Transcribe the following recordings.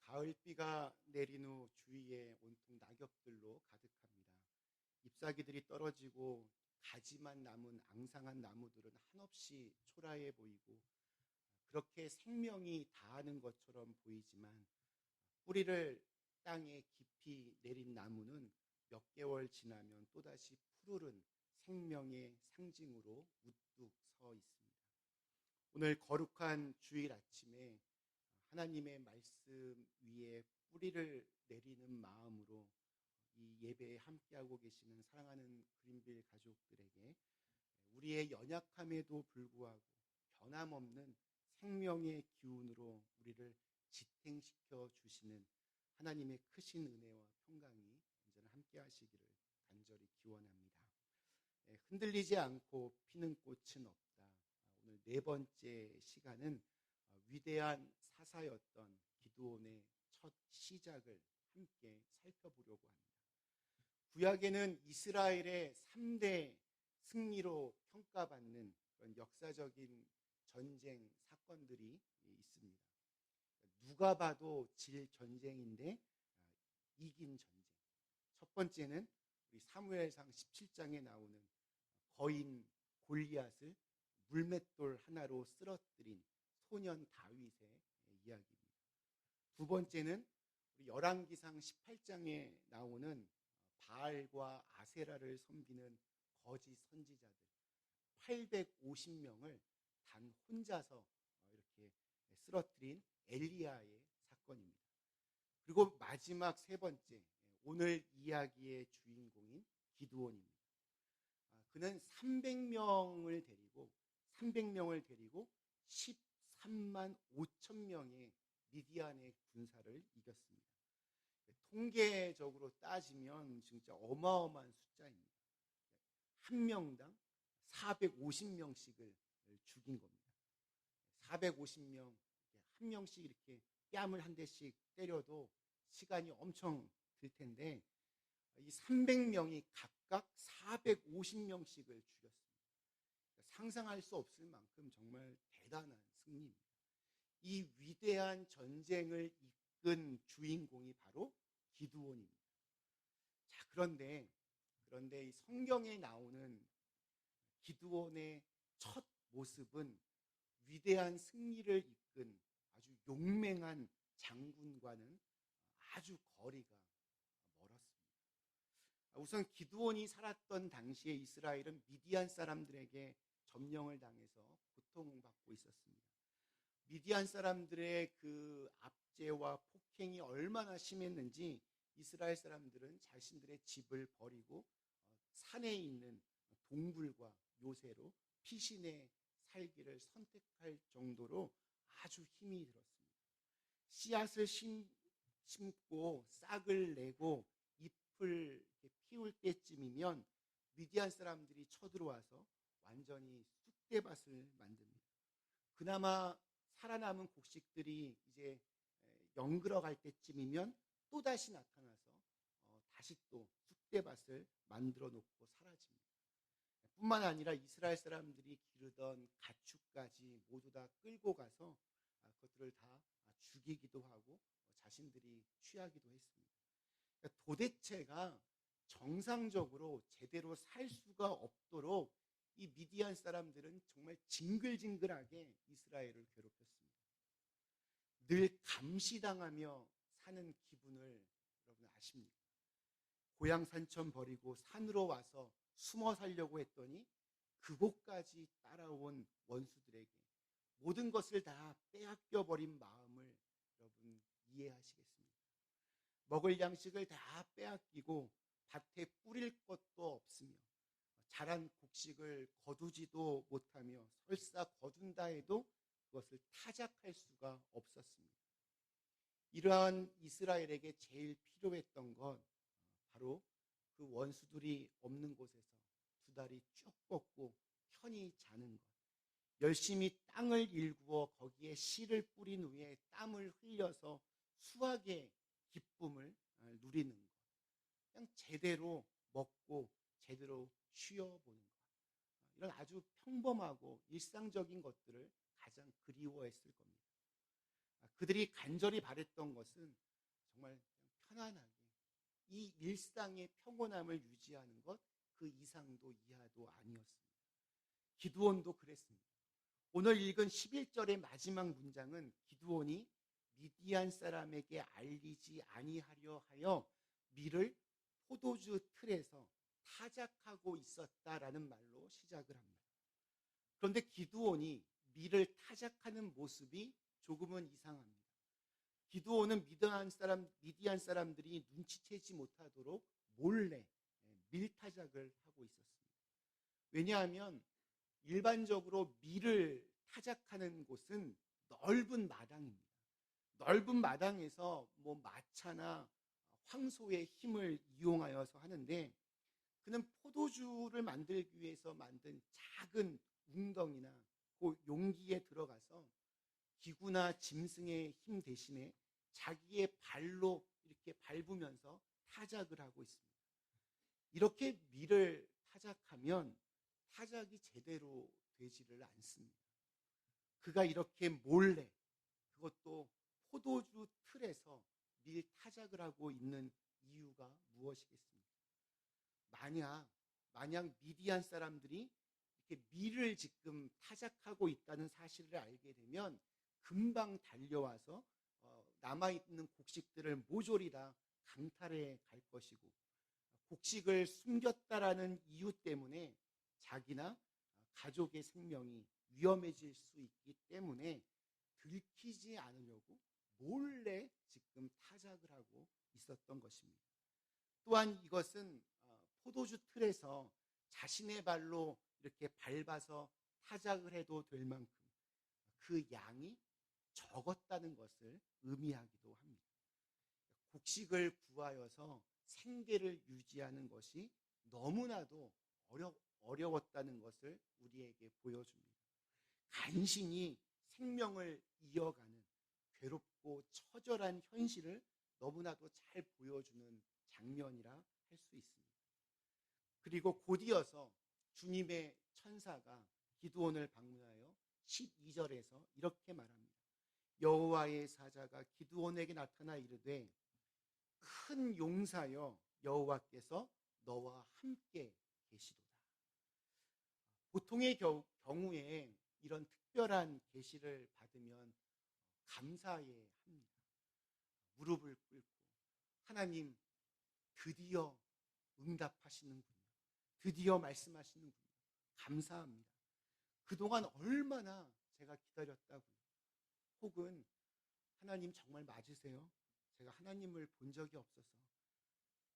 가을비가 내린 후 주위에 온통 낙엽들로 가득합니다. 잎사귀들이 떨어지고 가지만 남은 앙상한 나무들은 한없이 초라해 보이고 그렇게 생명이 다하는 것처럼 보이지만 뿌리를 땅에 깊이 내린 나무는 몇 개월 지나면 또다시 푸르른 생명의 상징으로 우뚝 서 있습니다. 오늘 거룩한 주일 아침에 하나님의 말씀 위에 뿌리를 내리는 마음으로 이 예배에 함께하고 계시는 사랑하는 그린빌 가족들에게 우리의 연약함에도 불구하고 변함없는 생명의 기운으로 우리를 지탱시켜 주시는 하나님의 크신 은혜와 평강이 언제나 함께 하시기를 간절히 기원합니다. 흔들리지 않고 피는 꽃은 없다. 오늘 네 번째 시간은 위대한 사사였던 기드온의 첫 시작을 함께 살펴보려고 합니다. 구약에는 이스라엘의 3대 승리로 평가받는 그런 역사적인 전쟁 사건들이 있습니다. 누가 봐도 질 전쟁인데 이긴 전쟁. 첫 번째는 우리 사무엘상 17장에 나오는 거인 골리앗을 물맷돌 하나로 쓰러뜨린 소년 다윗의 이야기입니다. 두 번째는 우리 열왕기상 18장에 나오는 바알과 아세라를 섬기는 거짓 선지자들 850명을 단 혼자서 이렇게 쓰러뜨린 엘리야의 사건입니다. 그리고 마지막 세 번째, 오늘 이야기의 주인공인 기드온입니다. 그는 300명을 데리고 13만 5천 명의 미디안의 군사를 이겼습니다. 통계적으로 따지면 진짜 어마어마한 숫자입니다. 한 명당 450명씩을 죽인 겁니다. 450명, 한 명씩 이렇게 뺨을 한 대씩 때려도 시간이 엄청 들 텐데 이 300명이 각각 450명씩을 죽였습니다. 상상할 수 없을 만큼 정말 대단한 승리입니다. 이 위대한 전쟁을 이끈 주인공이 바로 기드온입니다. 자, 그런데 이 성경에 나오는 기드온의 첫 모습은 위대한 승리를 이끈 아주 용맹한 장군과는 아주 거리가 멀었습니다. 우선 기드온이 살았던 당시에 이스라엘은 미디안 사람들에게 점령을 당해서 고통받고 있었습니다. 미디안 사람들의 그 압제와 폭행이 얼마나 심했는지 이스라엘 사람들은 자신들의 집을 버리고 산에 있는 동굴과 요새로 피신해 살기를 선택할 정도로 아주 힘이 들었습니다. 씨앗을 심고 싹을 내고 잎을 피울 때쯤이면 미디안 사람들이 쳐들어와서 완전히 쑥대밭을 만듭니다. 그나마 살아남은 곡식들이 이제 영글어 갈 때쯤이면 또다시 나타나서 다시 또 쑥대밭을 만들어 놓고 사라집니다. 뿐만 아니라 이스라엘 사람들이 기르던 가축까지 모두 다 끌고 가서 그것들을 다 죽이기도 하고 자신들이 취하기도 했습니다. 그러니까 도대체가 정상적으로 제대로 살 수가 없도록 이 미디안 사람들은 정말 징글징글하게 이스라엘을 괴롭혔습니다. 늘 감시당하며 사는 기분을 여러분 아십니까? 고향 산천 버리고 산으로 와서 숨어 살려고 했더니 그곳까지 따라온 원수들에게 모든 것을 다 빼앗겨 버린 마음을 여러분 이해하시겠습니까? 먹을 양식을 다 빼앗기고 밭에 뿌릴 것도 없으며 자란 곡식을 거두지도 못하며 설사 거둔다 해도 그것을 타작할 수가 없었습니다. 이러한 이스라엘에게 제일 필요했던 건 바로 그 원수들이 없는 곳에서 두 다리 쭉 뻗고 편히 자는 것, 열심히 땅을 일구어 거기에 씨를 뿌린 후에 땀을 흘려서 수확의 기쁨을 누리는 것, 그냥 제대로 먹고 제대로 쉬어보는 것, 이런 아주 평범하고 일상적인 것들을 가장 그리워했을 겁니다. 그들이 간절히 바랬던 것은 정말 편안하게 이 일상의 평온함을 유지하는 것, 그 이상도 이하도 아니었습니다. 기드온도 그랬습니다. 오늘 읽은 11절의 마지막 문장은 기드온이 미디안 사람에게 알리지 아니하려 하여 밀을 포도주 틀에서 타작하고 있었다라는 말로 시작을 합니다. 그런데 기드온이 밀을 타작하는 모습이 조금은 이상합니다. 기드온은 미디안 사람들이 눈치채지 못하도록 몰래 밀타작을 하고 있었습니다. 왜냐하면 일반적으로 밀을 타작하는 곳은 넓은 마당입니다. 넓은 마당에서 마차나 황소의 힘을 이용하여서 하는데, 그는 포도주를 만들기 위해서 만든 작은 웅덩이나 그 용기에 들어가서 기구나 짐승의 힘 대신에 자기의 발로 이렇게 밟으면서 타작을 하고 있습니다. 이렇게 밀을 타작하면 타작이 제대로 되지를 않습니다. 그가 이렇게 몰래, 그것도 포도주 틀에서 밀 타작을 하고 있는 이유가 무엇이겠습니까? 만약 미디안 사람들이 이렇게 밀을 지금 타작하고 있다는 사실을 알게 되면 금방 달려와서 남아있는 곡식들을 모조리 다 강탈해 갈 것이고, 곡식을 숨겼다라는 이유 때문에 자기나 가족의 생명이 위험해질 수 있기 때문에 들키지 않으려고 몰래 지금 타작을 하고 있었던 것입니다. 또한 이것은 포도주 틀에서 자신의 발로 이렇게 밟아서 타작을 해도 될 만큼 그 양이 적었다는 것을 의미하기도 합니다. 곡식을 구하여서 생계를 유지하는 것이 너무나도 어려웠다는 것을 우리에게 보여줍니다. 간신히 생명을 이어가는 괴롭고 처절한 현실을 너무나도 잘 보여주는 장면이라 할 수 있습니다. 그리고 곧이어서 주님의 천사가 기드온을 방문하여 12절에서 이렇게 말합니다. 여호와의 사자가 기드온에게 나타나 이르되 큰 용사여 여호와께서 너와 함께 계시도다. 보통의 경우에 이런 특별한 계시를 받으면 감사해 합니다. 무릎을 꿇고 하나님 드디어 응답하시는군요. 드디어 말씀하시는군요. 감사합니다. 그동안 얼마나 제가 기다렸다고요. 혹은 하나님 정말 맞으세요? 제가 하나님을 본 적이 없어서.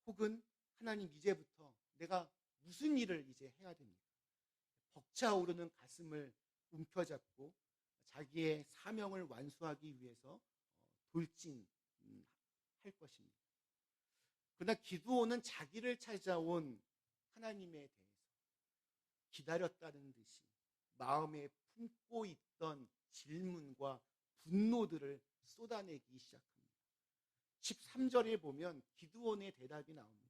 혹은 하나님 이제부터 내가 무슨 일을 이제 해야 됩니까? 벅차오르는 가슴을 움켜잡고 자기의 사명을 완수하기 위해서 돌진할 것입니다. 그러나 기드온은 자기를 찾아온 하나님에 대해서 기다렸다는 듯이 마음에 품고 있던 질문과 분노들을 쏟아내기 시작합니다. 13절에 보면 기드온의 대답이 나옵니다.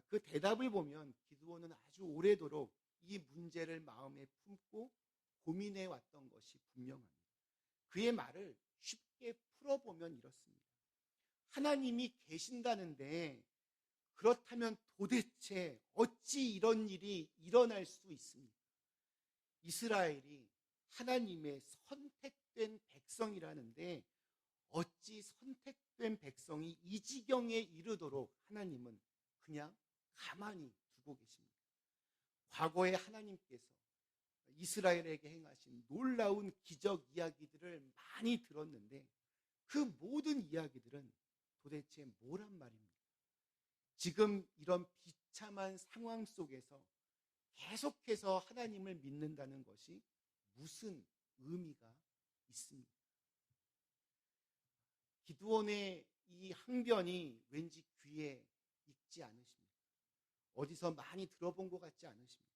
그 대답을 보면 기드온은 아주 오래도록 이 문제를 마음에 품고 고민해 왔던 것이 분명합니다. 그의 말을 쉽게 풀어보면 이렇습니다. 하나님이 계신다는데 그렇다면 도대체 어찌 이런 일이 일어날 수 있습니까? 이스라엘이 하나님의 선택된 백성이라는데 어찌 선택된 백성이 이 지경에 이르도록 하나님은 그냥 가만히 두고 계십니까? 과거에 하나님께서 이스라엘에게 행하신 놀라운 기적 이야기들을 많이 들었는데 그 모든 이야기들은 도대체 뭐란 말입니까? 지금 이런 비참한 상황 속에서 계속해서 하나님을 믿는다는 것이 무슨 의미가 있습니까? 기드온의 이 항변이 왠지 귀에 익지 않으십니까? 어디서 많이 들어본 것 같지 않으십니까?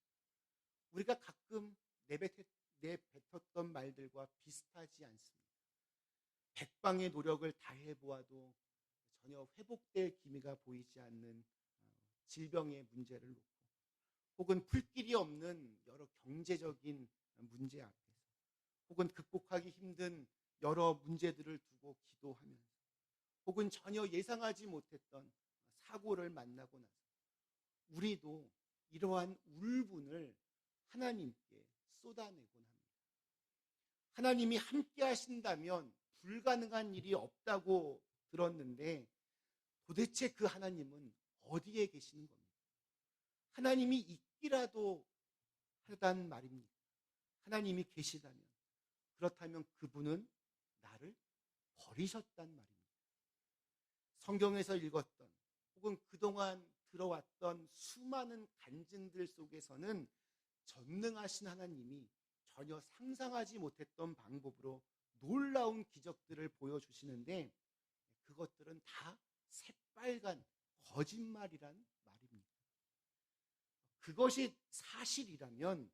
우리가 가끔 내뱉었던 말들과 비슷하지 않습니까? 백방의 노력을 다해보아도 전혀 회복될 기미가 보이지 않는 질병의 문제를 놓고, 혹은 풀 길이 없는 여러 경제적인 문제 앞에서, 혹은 극복하기 힘든 여러 문제들을 두고 기도하면서 혹은 전혀 예상하지 못했던 사고를 만나고 나서 우리도 이러한 울분을 하나님께 쏟아내곤 합니다. 하나님이 함께 하신다면 불가능한 일이 없다고 들었는데 도대체 그 하나님은 어디에 계시는 겁니까? 하나님이 있기라도 하단 말입니까? 하나님이 계시다면 그렇다면 그분은 나를 버리셨단 말입니다. 성경에서 읽었던 혹은 그동안 들어왔던 수많은 간증들 속에서는 전능하신 하나님이 전혀 상상하지 못했던 방법으로 놀라운 기적들을 보여주시는데 그것들은 다 새빨간 거짓말이란 말입니다. 그것이 사실이라면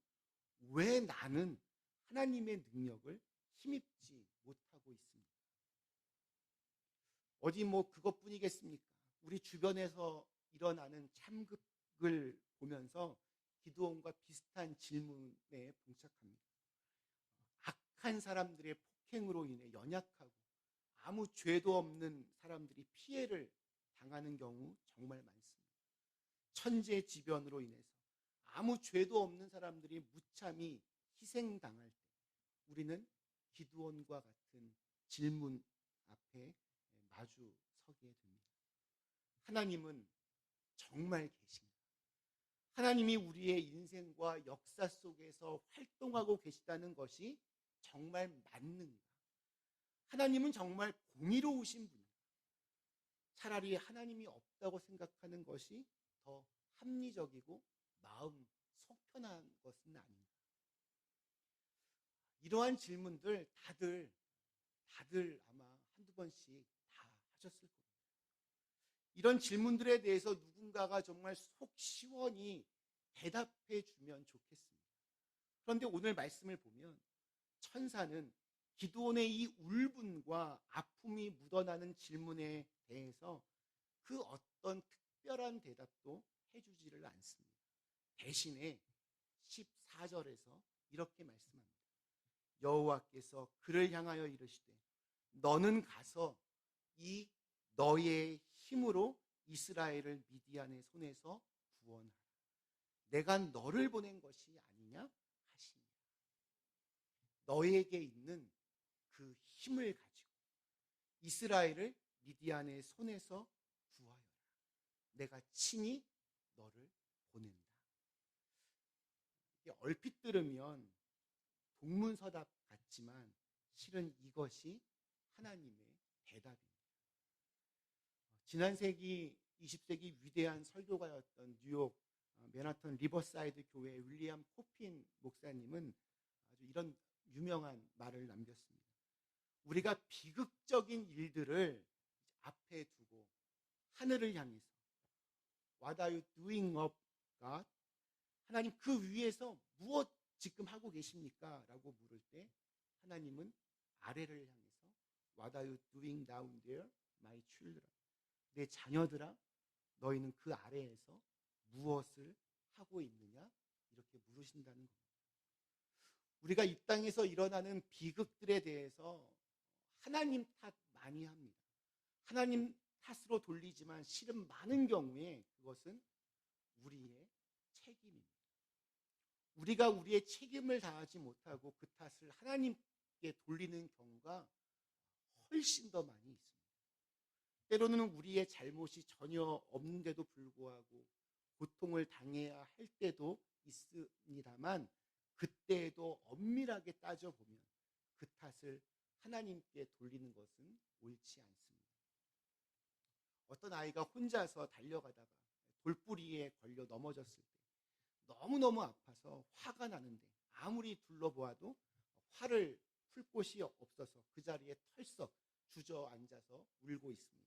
왜 나는 하나님의 능력을 힘입지 못하고 있습니까? 어디 그것뿐이겠습니까? 우리 주변에서 일어나는 참극을 보면서 기드온과 비슷한 질문에 봉착합니다. 악한 사람들의 폭행으로 인해 연약하고 아무 죄도 없는 사람들이 피해를 당하는 경우 정말 많습니다. 천재지변으로 인해서 아무 죄도 없는 사람들이 무참히 희생당할 때 우리는 기드온과 같은 질문 앞에 마주 서게 됩니다. 하나님은 정말 계신가? 하나님이 우리의 인생과 역사 속에서 활동하고 계시다는 것이 정말 맞는가? 하나님은 정말 공의로우신 분인가? 차라리 하나님이 없다고 생각하는 것이 더 합리적이고 마음 속편한 것은 아닌가? 이러한 질문들 다들 아마 한두 번씩 다 하셨을 겁니다. 이런 질문들에 대해서 누군가가 정말 속 시원히 대답해 주면 좋겠습니다. 그런데 오늘 말씀을 보면 천사는 기드온의 이 울분과 아픔이 묻어나는 질문에 대해서 그 어떤 특별한 대답도 해주지를 않습니다. 대신에 14절에서 이렇게 말씀합니다. 여호와께서 그를 향하여 이르시되 너는 가서 이 너의 힘으로 이스라엘을 미디안의 손에서 구원하라. 내가 너를 보낸 것이 아니냐 하시니라. 너에게 있는 그 힘을 가지고 이스라엘을 미디안의 손에서 구하여라. 내가 친히 너를 보낸다. 얼핏 들으면 동문서답 같지만 실은 이것이 하나님의 대답입니다. 지난 세기 20세기 위대한 설교가였던 뉴욕 맨하튼 리버사이드 교회 윌리엄 코핀 목사님은 아주 이런 유명한 말을 남겼습니다. 우리가 비극적인 일들을 앞에 두고 하늘을 향해서 What are you doing up, God? 하나님 그 위에서 무엇 지금 하고 계십니까? 라고 물을 때 하나님은 아래를 향해서 What are you doing down there, my children? 내 자녀들아, 너희는 그 아래에서 무엇을 하고 있느냐? 이렇게 물으신다는 겁니다. 우리가 이 땅에서 일어나는 비극들에 대해서 하나님 탓 많이 합니다. 하나님 탓으로 돌리지만 실은 많은 경우에 그것은 우리의 책임입니다. 우리가 우리의 책임을 다하지 못하고 그 탓을 하나님께 돌리는 경우가 훨씬 더 많이 있습니다. 때로는 우리의 잘못이 전혀 없는데도 불구하고 고통을 당해야 할 때도 있습니다만 그때에도 엄밀하게 따져보면 그 탓을 하나님께 돌리는 것은 옳지 않습니다. 어떤 아이가 혼자서 달려가다가 돌뿌리에 걸려 넘어졌을 때 너무너무 아파서 화가 나는데 아무리 둘러보아도 화를 풀 곳이 없어서 그 자리에 털썩 주저앉아서 울고 있습니다.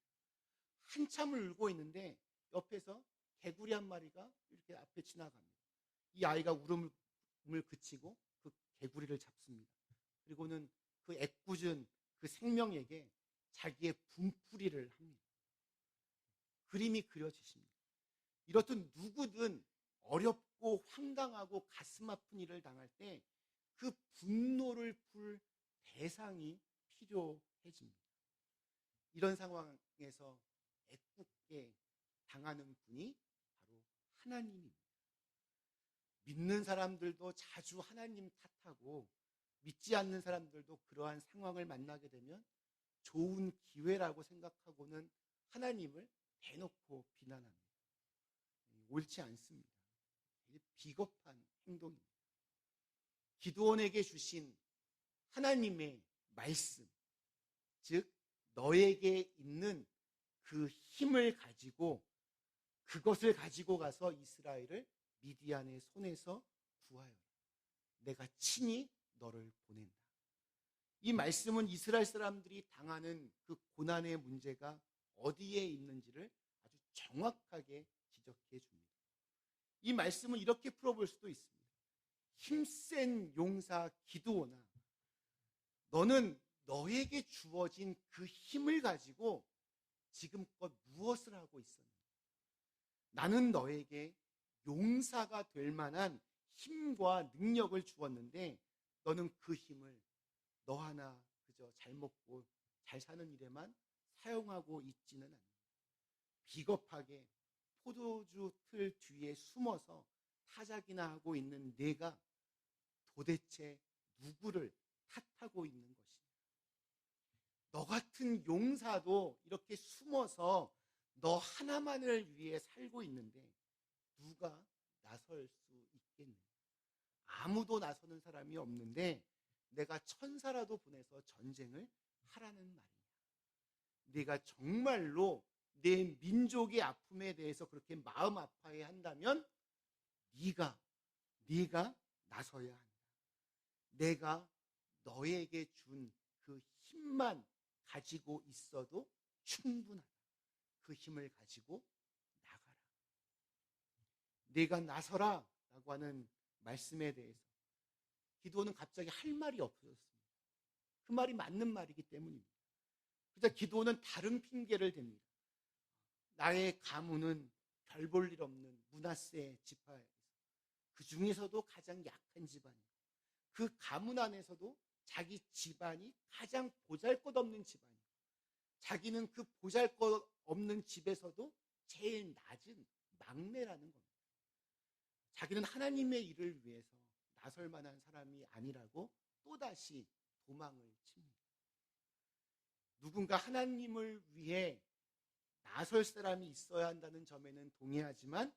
한참을 울고 있는데 옆에서 개구리 한 마리가 이렇게 앞에 지나갑니다. 이 아이가 울음을 그치고 그 개구리를 잡습니다. 그리고는 그 애꿎은 그 생명에게 자기의 분풀이를 합니다. 그림이 그려지십니다. 이렇듯 누구든 어렵고 황당하고 가슴 아픈 일을 당할 때 그 분노를 풀 대상이 필요해집니다. 이런 상황에서 애꿎게 당하는 분이 바로 하나님입니다. 믿는 사람들도 자주 하나님 탓하고 믿지 않는 사람들도 그러한 상황을 만나게 되면 좋은 기회라고 생각하고는 하나님을 대놓고 비난합니다. 옳지 않습니다. 비겁한 행동입니다. 기드온에게 주신 하나님의 말씀, 즉 너에게 있는 그 힘을 가지고 그것을 가지고 가서 이스라엘을 미디안의 손에서 구하여라. 내가 친히 너를 보낸다. 이 말씀은 이스라엘 사람들이 당하는 그 고난의 문제가 어디에 있는지를 아주 정확하게 지적해 줍니다. 이 말씀은 이렇게 풀어볼 수도 있습니다. 힘센 용사 기드온아, 너는 너에게 주어진 그 힘을 가지고 지금껏 무엇을 하고 있었느냐? 나는 너에게 용사가 될 만한 힘과 능력을 주었는데 너는 그 힘을 너 하나 그저 잘 먹고 잘 사는 일에만 사용하고 있지는 않는다. 비겁하게 포도주 틀 뒤에 숨어서 타작이나 하고 있는 내가 도대체 누구를 탓하고 있는 것이냐? 너 같은 용사도 이렇게 숨어서 너 하나만을 위해 살고 있는데 누가 나설 수 있겠느냐? 아무도 나서는 사람이 없는데 내가 천사라도 보내서 전쟁을 하라는 말이냐? 네가 정말로 내 민족의 아픔에 대해서 그렇게 마음 아파해 한다면 네가 나서야 한다. 내가 너에게 준 그 힘만 가지고 있어도 충분하다. 그 힘을 가지고 나가라. 네가 나서라 라고 하는 말씀에 대해서 기드온은 갑자기 할 말이 없어졌습니다. 그 말이 맞는 말이기 때문입니다. 그래서 기드온은 다른 핑계를 댑니다. 나의 가문은 별 볼 일 없는 므낫세 지파에서 그 중에서도 가장 약한 집안이고 그 가문 안에서도 자기 집안이 가장 보잘것없는 집안이고 자기는 그 보잘것없는 집에서도 제일 낮은 막내라는 겁니다. 자기는 하나님의 일을 위해서 나설 만한 사람이 아니라고 또다시 도망을 칩니다. 누군가 하나님을 위해 나설 사람이 있어야 한다는 점에는 동의하지만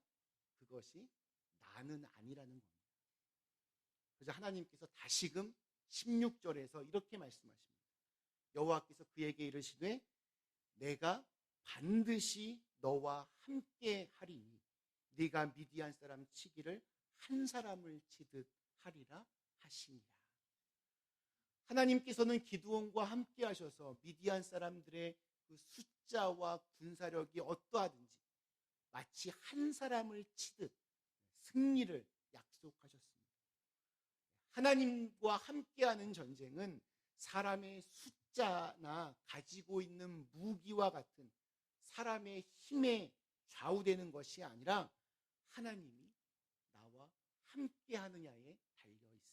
그것이 나는 아니라는 겁니다. 그래서 하나님께서 다시금 16절에서 이렇게 말씀하십니다. 여호와께서 그에게 이르시되 내가 반드시 너와 함께 하리니 네가 미디안 사람 치기를 한 사람을 치듯 하리라 하시니라. 하나님께서는 기드온과 함께 하셔서 미디안 사람들의 그 숫자와 군사력이 어떠하든지 마치 한 사람을 치듯 승리를 약속하셨습니다. 하나님과 함께하는 전쟁은 사람의 숫자나 가지고 있는 무기와 같은 사람의 힘에 좌우되는 것이 아니라 하나님이 나와 함께하느냐에 달려 있습니다.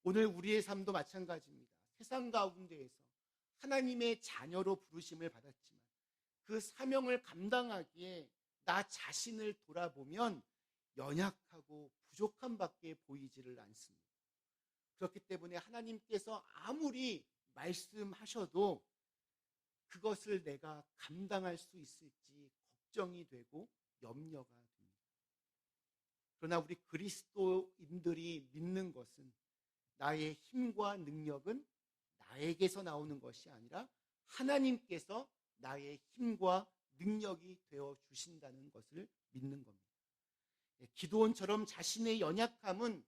오늘 우리의 삶도 마찬가지입니다. 세상 가운데에서 하나님의 자녀로 부르심을 받았지만 그 사명을 감당하기에 나 자신을 돌아보면 연약하고 부족한 밖에 보이지를 않습니다. 그렇기 때문에 하나님께서 아무리 말씀하셔도 그것을 내가 감당할 수 있을지 걱정이 되고 염려가 됩니다. 그러나 우리 그리스도인들이 믿는 것은 나의 힘과 능력은 나에게서 나오는 것이 아니라 하나님께서 나의 힘과 능력이 되어 주신다는 것을 믿는 겁니다. 기드온처럼 자신의 연약함은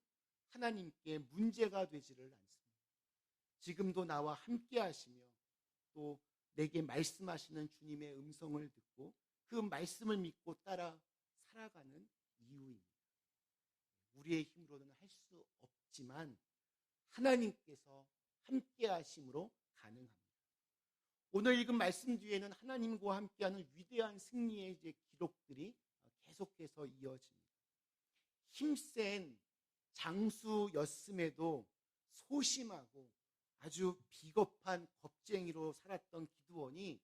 하나님께 문제가 되지를 않습니다. 지금도 나와 함께 하시며 또 내게 말씀하시는 주님의 음성을 듣고 그 말씀을 믿고 따라 살아가는 이유입니다. 우리의 힘으로는 할 수 없지만 하나님께서 함께 하심으로 가능합니다. 오늘 읽은 말씀 뒤에는 하나님과 함께하는 위대한 승리의 이제 기록들이 계속해서 이어집니다. 힘센 장수였음에도 소심하고 아주 비겁한 겁쟁이로 살았던 기드온이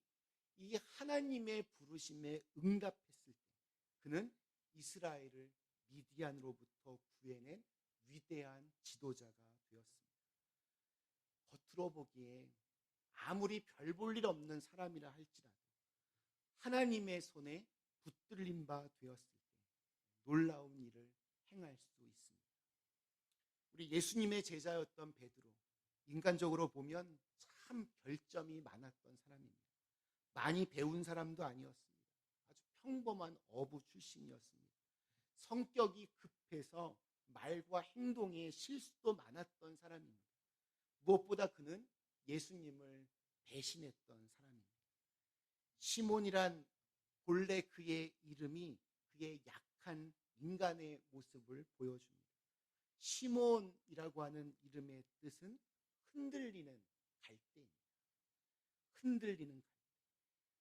이 하나님의 부르심에 응답했을 때 그는 이스라엘을 미디안으로부터 구해낸 위대한 지도자가 되었습니다. 겉으로 보기에 아무리 별 볼 일 없는 사람이라 할지라도 하나님의 손에 붙들림 바 되었을 때 놀라운 일을 행할 수 있습니다. 우리 예수님의 제자였던 베드로, 인간적으로 보면 참 결점이 많았던 사람입니다. 많이 배운 사람도 아니었습니다. 아주 평범한 어부 출신이었습니다. 성격이 급해서 말과 행동에 실수도 많았던 사람입니다. 무엇보다 그는 예수님을 배신했던 사람입니다. 시몬이란 본래 그의 이름이 그의 약한 인간의 모습을 보여줍니다. 시몬이라고 하는 이름의 뜻은 흔들리는 갈대입니다. 흔들리는 갈대.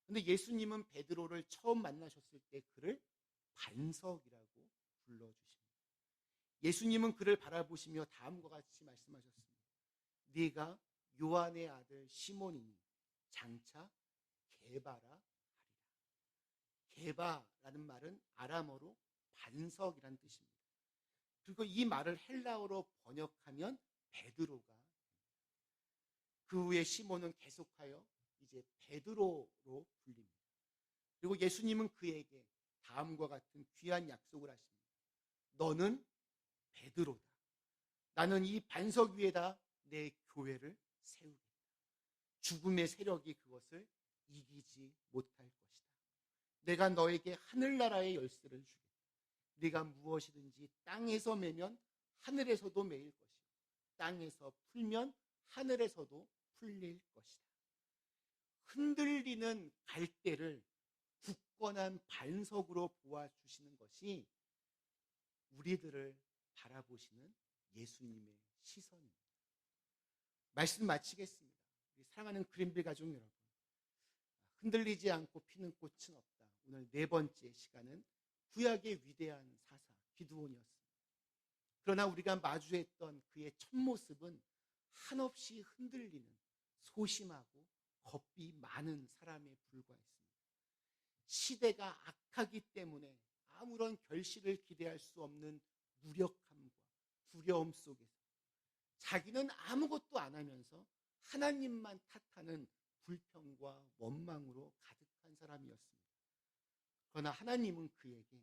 그런데 예수님은 베드로를 처음 만나셨을 때 그를 반석이라고 불러주십니다. 예수님은 그를 바라보시며 다음과 같이 말씀하셨습니다. 네가 요한의 아들 시몬이니 장차 게바라 하리라. 게바라는 말은 아람어로 반석이란 뜻입니다. 그리고 이 말을 헬라어로 번역하면 베드로가 됩니다. 그 후에 시몬은 계속하여 이제 베드로로 불립니다. 그리고 예수님은 그에게 다음과 같은 귀한 약속을 하십니다. 너는 베드로다. 나는 이 반석 위에다 내 교회를 세우겠다. 죽음의 세력이 그것을 이기지 못할 것이다. 내가 너에게 하늘나라의 열쇠를 주겠다. 네가 무엇이든지 땅에서 매면 하늘에서도 매일 것이고 땅에서 풀면 하늘에서도 풀릴 것이다. 흔들리는 갈대를 굳건한 반석으로 보아주시는 것이 우리들을 바라보시는 예수님의 시선입니다. 말씀 마치겠습니다. 우리 사랑하는 그린빌 가족 여러분, 흔들리지 않고 피는 꽃은 없다. 오늘 네 번째 시간은 구약의 위대한 사사 기드온이었습니다. 그러나 우리가 마주했던 그의 첫 모습은 한없이 흔들리는 소심하고 겁이 많은 사람에 불과했습니다. 시대가 악하기 때문에 아무런 결실을 기대할 수 없는 무력함과 두려움 속에서 자기는 아무것도 안 하면서 하나님만 탓하는 불평과 원망으로 가득한 사람이었습니다. 그러나 하나님은 그에게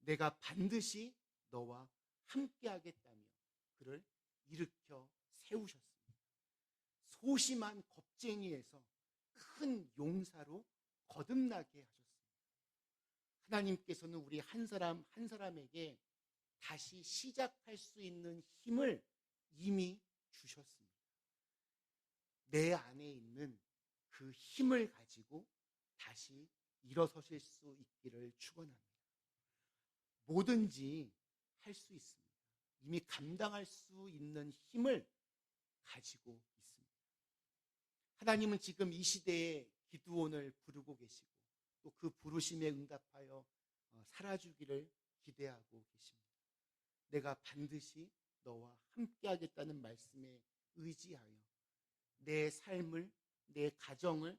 내가 반드시 너와 함께 하겠다며 그를 일으켜 세우셨습니다. 소심한 겁쟁이에서 큰 용사로 거듭나게 하셨습니다. 하나님께서는 우리 한 사람 한 사람에게 다시 시작할 수 있는 힘을 이미 주셨습니다. 내 안에 있는 그 힘을 가지고 다시 일어서실 수 있기를 축원합니다. 뭐든지 할 수 있습니다. 이미 감당할 수 있는 힘을 가지고 있습니다. 하나님은 지금 이 시대에 기드온을 부르고 계시고 또 그 부르심에 응답하여 살아주기를 기대하고 계십니다. 내가 반드시 너와 함께 하겠다는 말씀에 의지하여 내 삶을, 내 가정을,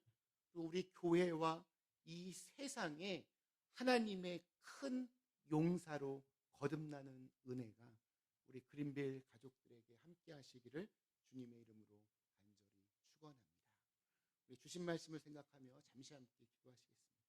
또 우리 교회와 이 세상에 하나님의 큰 용사로 거듭나는 은혜가 우리 그린빌 가족들에게 함께 하시기를 주님의 이름으로 간절히 축원합니다. 우리 주신 말씀을 생각하며 잠시 함께 기도하시겠습니다.